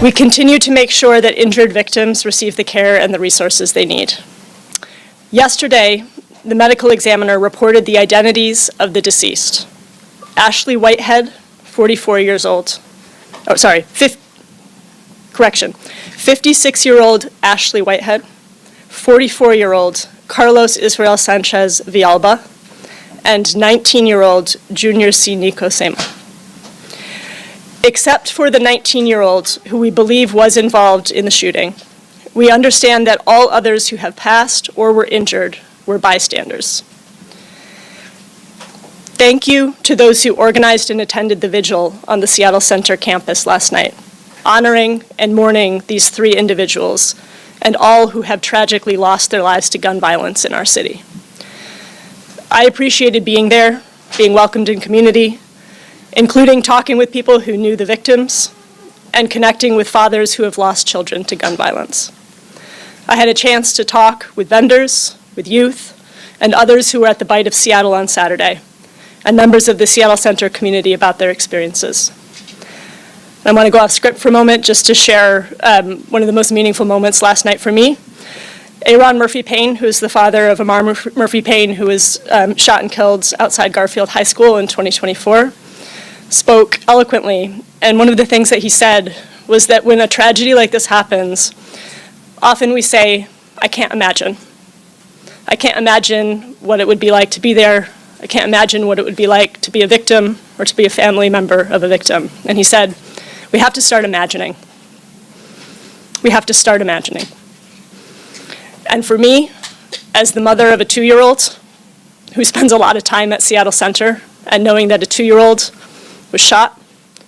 We continue to make sure that injured victims receive the care and the resources they need. Yesterday, the medical examiner reported the identities of the deceased. Ashley Whitehead, 44 years old. 56-year-old Ashley Whitehead, 44-year-old Carlos Israel Sanchez Villalba, and 19-year-old Junior C. Nico Sema. Except for the 19-year-old who we believe was involved in the shooting, we understand that all others who have passed or were injured were bystanders. Thank you to those who organized and attended the vigil on the Seattle Center campus last night, honoring and mourning these 3 individuals and all who have tragically lost their lives to gun violence in our city. I appreciated being there, being welcomed in community, including talking with people who knew the victims and connecting with fathers who have lost children to gun violence. I had a chance to talk with vendors, with youth, and others who were at the Bite of Seattle on Saturday, and members of the Seattle Center community about their experiences. I want to go off script for a moment just to share one of the most meaningful moments last night for me. Aaron Murphy-Payne, who is the father of Amar Murphy-Payne, who was shot and killed outside Garfield High School in 2024, spoke eloquently. And one of the things that he said was that when a tragedy like this happens, often we say, I can't imagine. I can't imagine what it would be like to be there. I can't imagine what it would be like to be a victim or to be a family member of a victim. And he said, we have to start imagining. We have to start imagining. And for me, as the mother of a 2-year-old who spends a lot of time at Seattle Center, and knowing that a 2-year-old was shot,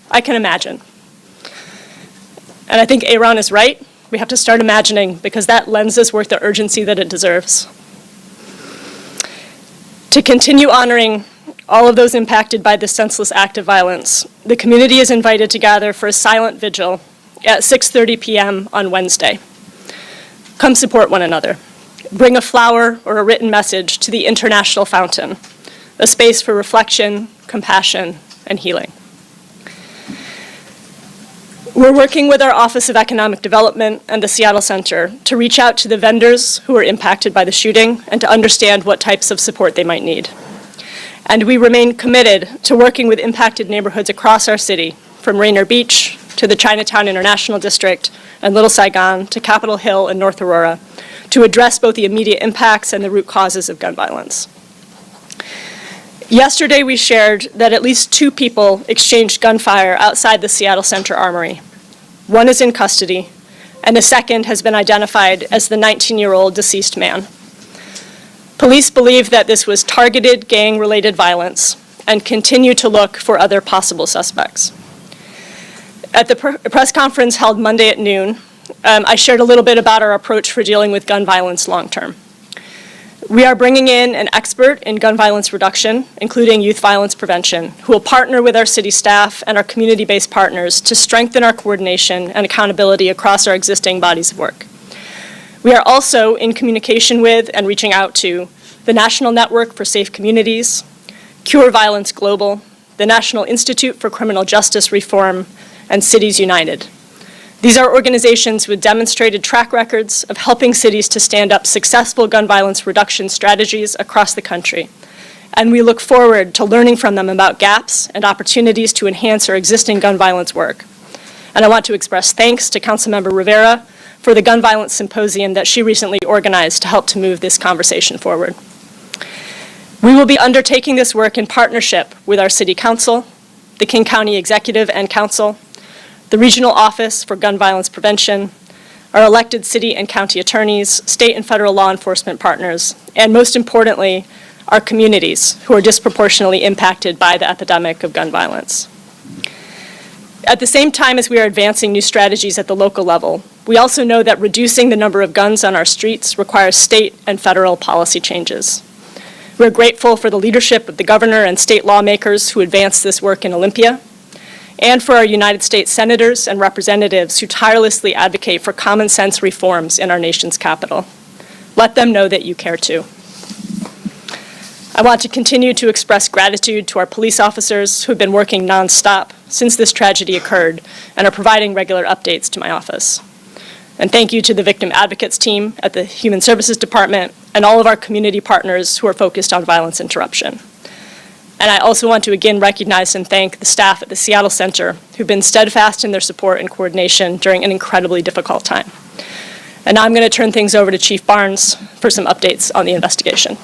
I can imagine. And I think Aaron is right. We have to start imagining because that lends this work the urgency that it deserves. To continue honoring all of those impacted by this senseless act of violence, the community is invited to gather for a silent vigil at 6:30 p.m. on Wednesday. Come support one another. Bring a flower or a written message to the International Fountain, a space for reflection, compassion, and healing. We're working with our Office of Economic Development and the Seattle Center to reach out to the vendors who were impacted by the shooting and to understand what types of support they might need. And we remain committed to working with impacted neighborhoods across our city, from Rainier Beach to the Chinatown International District and Little Saigon to Capitol Hill and North Aurora, to address both the immediate impacts and the root causes of gun violence. Yesterday, we shared that at least 2 people exchanged gunfire outside the Seattle Center Armory. 1 is in custody, and the second has been identified as the 19-year-old deceased man. Police believe that this was targeted gang-related violence and continue to look for other possible suspects. At the press conference held Monday at noon, I shared a little bit about our approach for dealing with gun violence long-term. We are bringing in an expert in gun violence reduction, including youth violence prevention, who will partner with our city staff and our community-based partners to strengthen our coordination and accountability across our existing bodies of work. We are also in communication with and reaching out to the National Network for Safe Communities, Cure Violence Global, the National Institute for Criminal Justice Reform, and Cities United. These are organizations with demonstrated track records of helping cities to stand up successful gun violence reduction strategies across the country. And we look forward to learning from them about gaps and opportunities to enhance our existing gun violence work. And I want to express thanks to Councilmember Rivera for the Gun Violence Symposium that she recently organized to help to move this conversation forward. We will be undertaking this work in partnership with our City Council, the King County Executive and Council, the Regional Office for Gun Violence Prevention, our elected city and county attorneys, state and federal law enforcement partners, and most importantly, our communities who are disproportionately impacted by the epidemic of gun violence. At the same time as we are advancing new strategies at the local level, we also know that reducing the number of guns on our streets requires state and federal policy changes. We're grateful for the leadership of the governor and state lawmakers who advanced this work in Olympia, and for our United States senators and representatives who tirelessly advocate for common sense reforms in our nation's capital. Let them know that you care too. I want to continue to express gratitude to our police officers who have been working nonstop since this tragedy occurred and are providing regular updates to my office. And thank you to the victim advocates team at the Human Services Department and all of our community partners who are focused on violence interruption. And I also want to again recognize and thank the staff at the Seattle Center who've been steadfast in their support and coordination during an incredibly difficult time. And now I'm going to turn things over to Chief Barnes for some updates on the investigation.